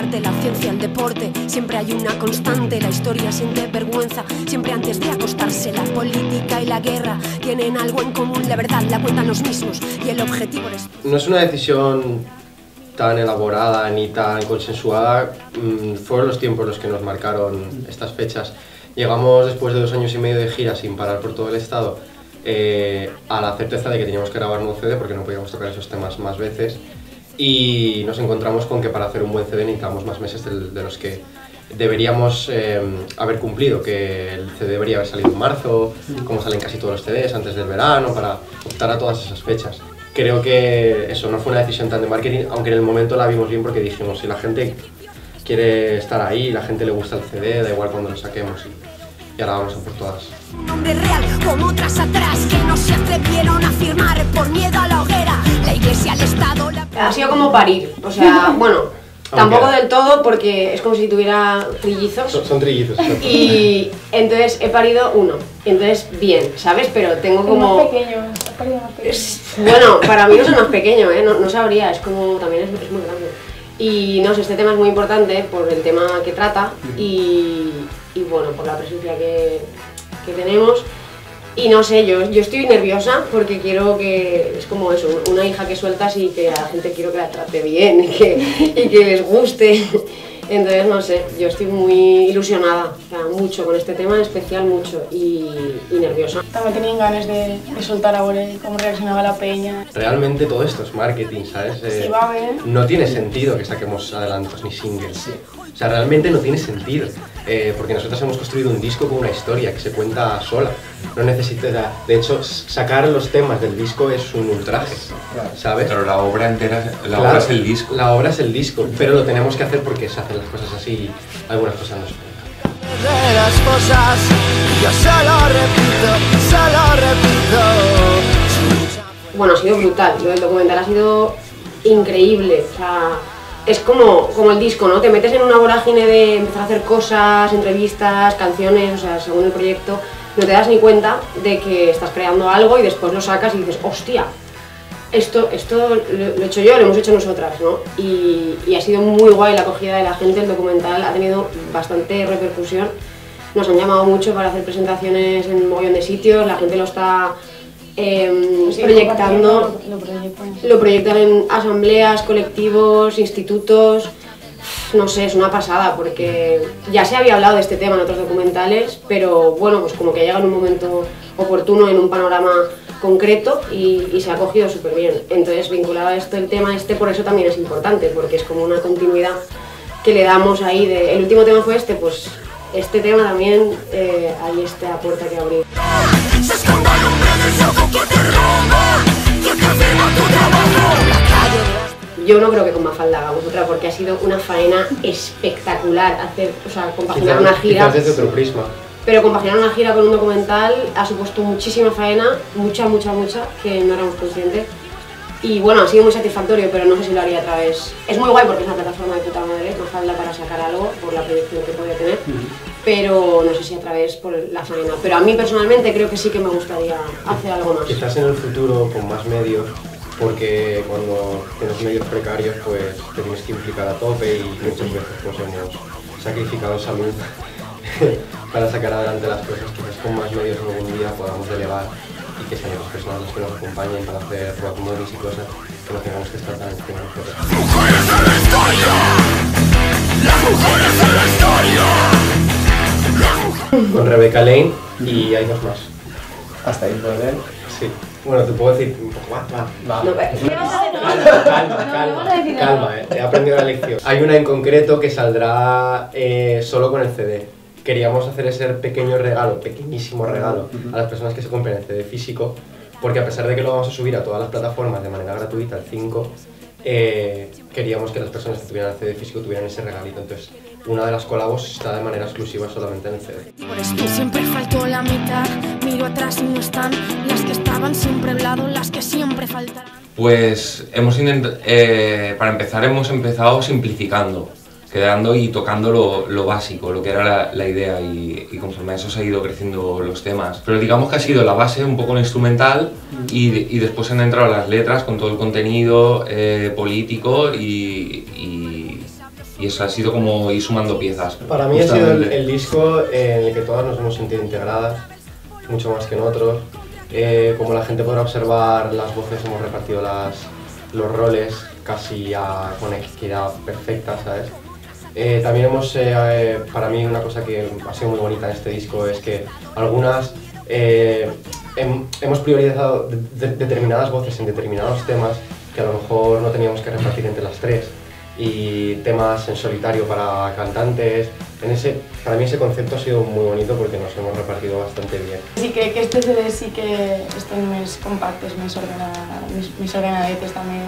arte, la ciencia, el deporte. Siempre hay una constante, la historia siente vergüenza. Siempre antes de acostarse, la política y la guerra tienen algo en común, la verdad la cuentan los mismos y el objetivo es... No es una decisión tan elaborada ni tan consensuada, fueron los tiempos los que nos marcaron estas fechas. Llegamos después de 2 años y medio de gira sin parar por todo el estado a la certeza de que teníamos que grabar un nuevo CD porque no podíamos tocar esos temas más veces, y nos encontramos con que para hacer un buen CD necesitábamos más meses de los que deberíamos haber cumplido, que el CD debería haber salido en marzo, como salen casi todos los CDs, antes del verano, para optar a todas esas fechas. Creo que eso no fue una decisión tan de marketing, aunque en el momento la vimos bien porque dijimos, si la gente quiere estar ahí, la gente le gusta el CD, da igual cuando lo saquemos, y ahora vamos a por todas. Un hombre real como otras atrás que no se atrevieron a firmar por miedo a la hoguera. La iglesia, el Estado, la... Ha sido como parir, o sea, bueno, tampoco del todo porque es como si tuviera trillizos. Son trillizos. Y entonces he parido uno, entonces bien, ¿sabes? Pero tengo como... más pequeño, has parido más pequeño. Bueno, para mí no es el más pequeño, no sabría, es como, también es muy grande. Y no sé, este tema es muy importante por el tema que trata y bueno, por la presencia que tenemos. Y no sé, yo estoy nerviosa porque quiero que, es como eso, una hija que sueltas y que a la gente quiero que la trate bien y que les guste. Entonces, no sé, yo estoy muy ilusionada, o sea, mucho con este tema, en especial mucho, y nerviosa. También tenían ganas de soltar ahora cómo reaccionaba la peña. Realmente todo esto es marketing, ¿sabes? Sí, va a ver. No tiene sentido que saquemos adelantos ni singles. O sea, realmente no tiene sentido, porque nosotros hemos construido un disco con una historia que se cuenta sola. No necesita, de hecho, sacar los temas del disco es un ultraje, ¿sabes? Pero la obra entera, Claro, obra es el disco. La obra es el disco, pero lo tenemos que hacer porque se hacen las cosas así y algunas cosas no se pueden. De las cosas, yo solo repito. Bueno, ha sido brutal, lo del documental ha sido increíble, o sea, es como el disco, ¿no? Te metes en una vorágine de empezar a hacer cosas, entrevistas, canciones, o sea, según el proyecto, no te das ni cuenta de que estás creando algo y después lo sacas y dices, hostia, esto lo he hecho yo, lo hemos hecho nosotras, ¿no? Y ha sido muy guay la acogida de la gente, el documental ha tenido bastante repercusión, nos han llamado mucho para hacer presentaciones en un mogollón de sitios, la gente lo está proyectando, lo proyectan en asambleas, colectivos, institutos. No sé, es una pasada porque ya se había hablado de este tema en otros documentales, pero bueno, pues como que llega en un momento oportuno, en un panorama concreto y se ha cogido súper bien. Entonces, vinculado a esto, el tema por eso también es importante, porque es como una continuidad que le damos ahí. El último tema fue este, pues este tema también hay esta puerta que abrir. Yo no creo que con Mafalda hagamos otra porque ha sido una faena espectacular compaginar una gira. Quizás desde otro prisma. Pero compaginar una gira con un documental ha supuesto muchísima faena, mucha, que no éramos conscientes. Y bueno, ha sido muy satisfactorio, pero no sé si lo haría otra vez. Es muy guay porque es una plataforma de puta madre, Mafalda, para sacar algo por la proyección que puede tener. Pero no sé si a través por la faena. Pero a mí personalmente creo que sí que me gustaría hacer algo más. Quizás en el futuro con más medios, porque cuando tienes medios precarios pues te tienes que implicar a tope y muchas veces pues hemos sacrificado salud para sacar adelante las cosas. Quizás con más medios algún día podamos delegar y que sean las personas las que nos acompañen para hacer road movies y cosas que no tengamos que estar tan encima de nosotros. Mujeres en la historia, las mujeres en la historia. Con Rebecca Lane y hay 2 más. Hasta ahí puede ver. Sí. Bueno, te puedo decir un poco más. Va. No, Calma, he aprendido la lección. Hay una en concreto que saldrá solo con el CD. Queríamos hacer ese pequeño regalo, pequeñísimo regalo, a las personas que se compren el CD físico, porque a pesar de que lo vamos a subir a todas las plataformas de manera gratuita, el 5, queríamos que las personas que tuvieran el CD físico tuvieran ese regalito. Entonces, una de las colabos está de manera exclusiva solamente en el CD. Por esto siempre faltó la mitad, miro atrás y no están las que estaban siempre al lado, las que siempre faltaron. Pues para empezar hemos empezado simplificando, quedando y tocando lo básico, lo que era la idea y conforme a eso se ha ido creciendo los temas. Pero digamos que ha sido la base un poco el instrumental y después han entrado las letras con todo el contenido político y y eso ha sido como ir sumando piezas. Para mí ha sido el disco en el que todas nos hemos sentido integradas, mucho más que en otros. Como la gente podrá observar, las voces hemos repartido los roles casi con equidad perfecta, ¿sabes? También hemos, para mí una cosa que ha sido muy bonita en este disco es que algunas hemos priorizado determinadas voces en determinados temas que a lo mejor no teníamos que repartir entre las tres, y temas en solitario para cantantes. Para mí ese concepto ha sido muy bonito porque nos hemos repartido bastante bien. Sí que este CD sí que estem més compactes, més ordenadetes també,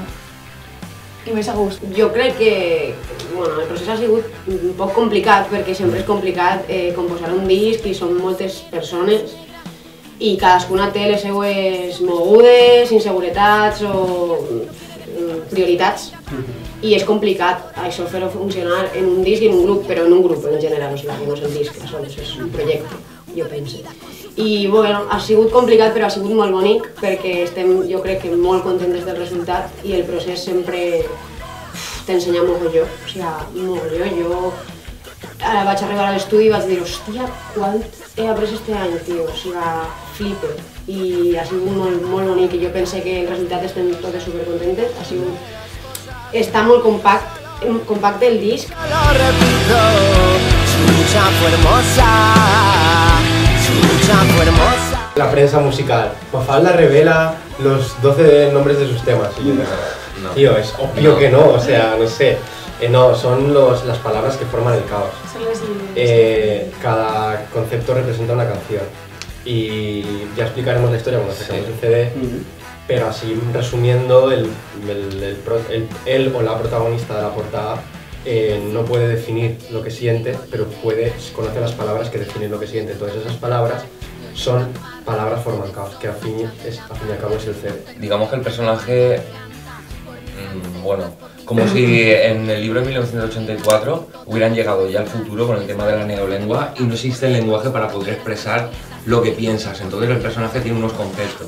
i més a gust. Jo crec que el procés ha sigut un poc complicat, perquè sempre és complicat composar un disc i són moltes persones i cadascuna té les seues mogudes, inseguretats o prioritats, i és complicat això fer-ho funcionar en un disc i en un grup, però en un grup en general, o sigui, no és el disc, és un projecte, jo penso. I bueno, ha sigut complicat però ha sigut molt bonic perquè estem, jo crec que molt contentes del resultat, i el procés sempre t'ensenya mogolló, o sigui, mogolló. Jo ara vaig arribar a l'estudi i vaig dir, hòstia, quant he après este any, tio, o sigui, flipe. I ha sigut molt bonic i jo pense que el resultat estem totes supercontentes, ha sigut... Està molt compacte el disc. La prensa musical. Mafalda revela los 12 nombres de sus temas. Y yo digo, no. Tío, es obvio que no, o sea, no sé. No, son las palabras que forman el caos. Cada concepto representa una canción. Y ya explicaremos la historia cuando saquemos el CD. Pero así, resumiendo, él o la protagonista de la portada no puede definir lo que siente, pero conoce las palabras que definen lo que siente. Entonces esas palabras son palabras forman caos, que al fin y al cabo es el CD. Digamos que el personaje, bueno, como si en el libro de 1984 hubieran llegado ya al futuro con el tema de la neolengua y no existe el lenguaje para poder expresar lo que piensas. Entonces el personaje tiene unos conceptos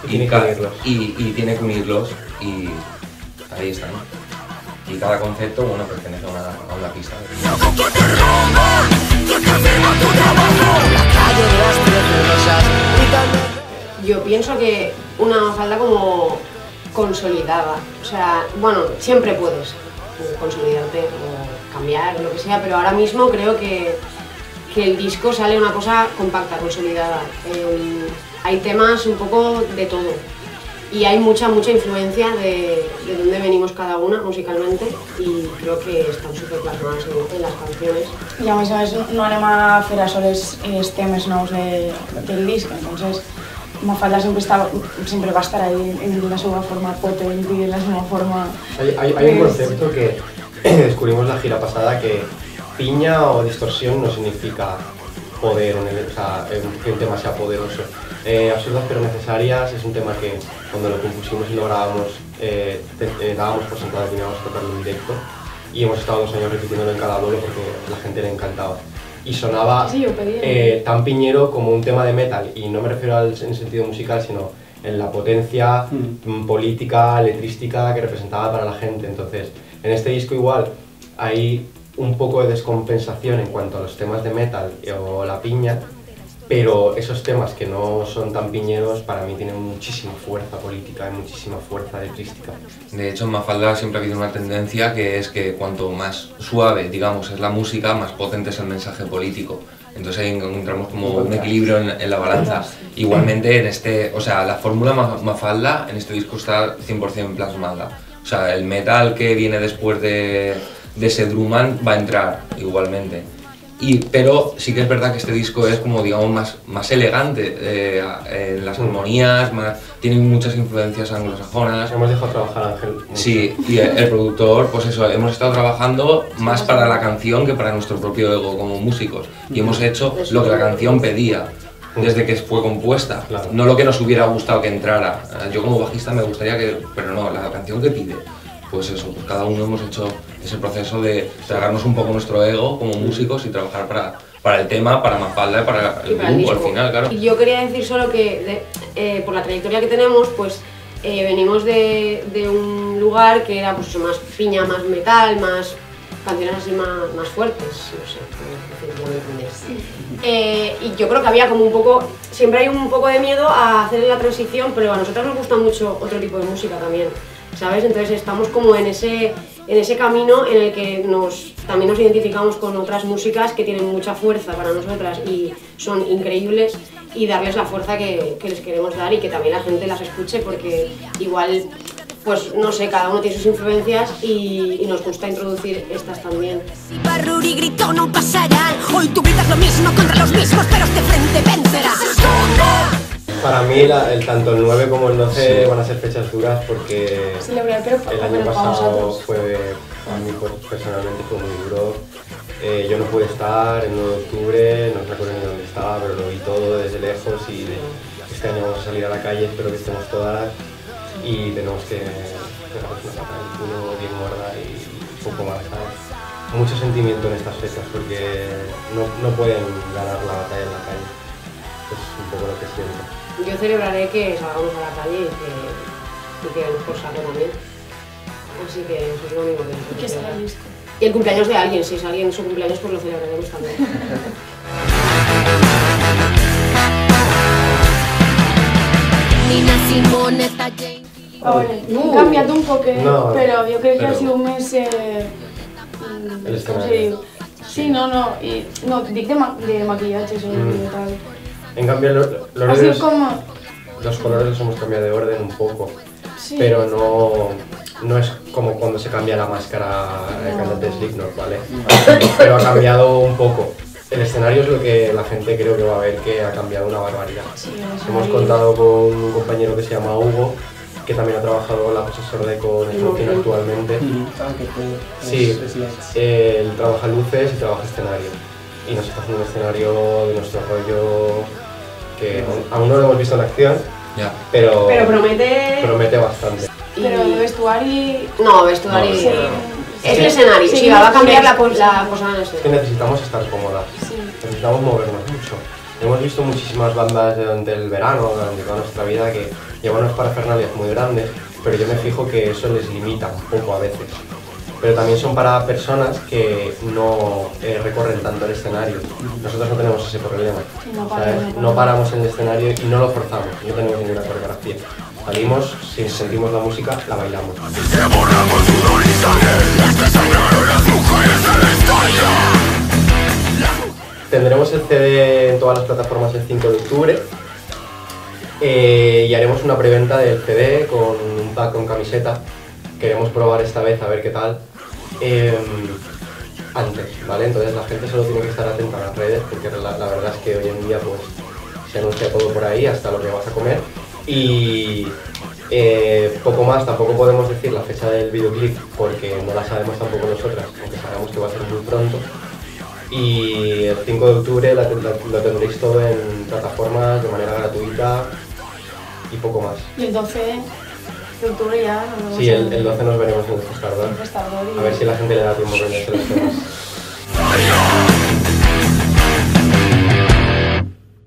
y tiene que unirlos y ahí están. Y cada concepto, bueno, pertenece a una pista. Yo pienso que una Mafalda como consolidada, o sea, bueno, siempre puedes consolidarte o cambiar, lo que sea, pero ahora mismo creo que el disco sale una cosa compacta, consolidada. Hay temas un poco de todo y hay mucha influencia de dónde venimos cada una musicalmente, y creo que están súper plasmadas en las canciones. I a més no anem a fer a soles els temes nous del disc, entonces Mafalda siempre va a estar ahí en la seva forma potent y en la seva forma... Hay un concepto que descubrimos la gira pasada, que piña o distorsión no significa poder, o sea, que un tema sea poderoso. Absurdas pero necesarias es un tema que cuando lo compusimos y lo grabamos dábamos por sentado que íbamos a tocarlo en directo, y hemos estado 2 años repitiéndolo en cada bolo porque a la gente le encantaba. Y sonaba tan piñero como un tema de metal, y no me refiero en el sentido musical, sino en la potencia política, letrística que representaba para la gente. Entonces, en este disco igual hay un poco de descompensación en cuanto a los temas de metal o la piña, pero esos temas que no son tan piñeros para mí tienen muchísima fuerza política y muchísima fuerza letrística. De hecho, en Mafalda siempre ha habido una tendencia que es que cuanto más suave, digamos, es la música, más potente es el mensaje político. Entonces ahí encontramos como un equilibrio en la balanza. Igualmente o sea, la fórmula Mafalda en este disco está 100% plasmada. O sea, el metal que viene después de ese drum and va a entrar igualmente. Pero sí que es verdad que este disco es como, digamos, más elegante en las armonías, tiene muchas influencias anglosajonas. Hemos dejado trabajar a Ángel. Sí, y el productor, pues eso, hemos estado trabajando más para la canción que para nuestro propio ego como músicos, y hemos hecho lo que la canción pedía desde que fue compuesta, claro. No lo que nos hubiera gustado que entrara. Yo como bajista me gustaría pero no, la canción que pide. Pues eso, pues cada uno hemos hecho ese proceso de tragarnos un poco nuestro ego como músicos y trabajar para el tema, para Mafalda y para el grupo al final, claro. Y yo quería decir solo que por la trayectoria que tenemos, pues venimos de un lugar que era pues eso, más piña, más metal, más canciones así más fuertes, no sé, ya me entendéis. Y yo creo que había como un poco, siempre hay un poco de miedo a hacer la transición, pero a nosotros nos gusta mucho otro tipo de música también, ¿sabes? Entonces estamos como en ese camino en el que también nos identificamos con otras músicas que tienen mucha fuerza para nosotras y son increíbles, y darles la fuerza que les queremos dar y que también la gente las escuche, porque igual, pues no sé, cada uno tiene sus influencias y nos gusta introducir estas también. Si Barruri gritó no pasarán, hoy tú gritas lo mismo contra los mismos, pero este frente vencerá. Para mí tanto el 9 como el 12 van a ser fechas duras porque el año pasado fue, a mí personalmente fue muy duro. Yo no pude estar el 9 de octubre, no recuerdo ni dónde estaba, pero lo vi todo desde lejos y este año vamos a salir a la calle, espero que estemos todas y tenemos que pegarnos una pata en el culo bien gorda y poco más, ¿sabes? Mucho sentimiento en estas fechas porque no pueden ganar la batalla en la calle, es un poco lo que siento. Yo celebraré que salgamos a la calle y que demos por saco también. Así que eso es lo único que necesito. ¿Qué será el disco? Y el cumpleaños de alguien, si es alguien su cumpleaños, pues lo celebraremos también. Nina Simone, Eta James. He canviat un poquet, No, però jo crec que però- ha sigut més... El com se escenari. diu? Sí, no, dic de maquillatge i tal. En cambio, Ha sigut com... los colores los hemos cambiado de orden un poco, Sí. pero no es como cuando se cambia la máscara del cantante de Slipknot, ¿vale? Pero ha cambiado un poco. El escenario es lo que la gente creo que va a ver que ha cambiado una barbaridad. Sí, Hemos contado con un compañero que se llama Hugo, que también ha trabajado con la José Sorde con Smoking actualmente. Sí, él trabaja luces y trabaja escenario. Y nos está haciendo un escenario de nuestro rollo que aún no lo hemos visto en acción, Ya. pero promete bastante. Però de vestuari... No, vestuario. No, Sí. Es el escenario, sí, va a cambiar la cosa en el Es que escenario. necesitamos estar cómodas, Sí. necesitamos movernos mucho. Hemos visto muchísimas bandas durante el verano, durante toda nuestra vida, que llevan unas parafernalias muy grandes, pero yo me fijo que eso les limita un poco a veces. Pero también son para personas que no recorren tanto el escenario. Nosotros no tenemos ese problema. No ¿sabes? paramos. No paramos en el escenario y no lo forzamos, no tenemos ninguna coreografía. Salimos, si sentimos la música, la bailamos. Que borramos sudor y sangre, las que sangraron las mujeres de la historia. Tendremos el CD en todas las plataformas el 5 de octubre y haremos una preventa del CD con un pack con camiseta. Queremos probar esta vez a ver qué tal antes, ¿vale? Entonces la gente solo tiene que estar atenta a las redes porque la verdad es que hoy en día pues se anuncia todo por ahí, hasta lo que vas a comer y poco más. Tampoco podemos decir la fecha del videoclip porque no la sabemos tampoco nosotras, aunque sabemos que va a ser muy pronto. Y el 5 de octubre lo tendréis todo en plataformas de manera gratuita y poco más. I el 12 de octubre ja... Sí, el 12 nos veremos en el Festardor. Festardor A ver si la gente le da tiempo a aprenderse los temas.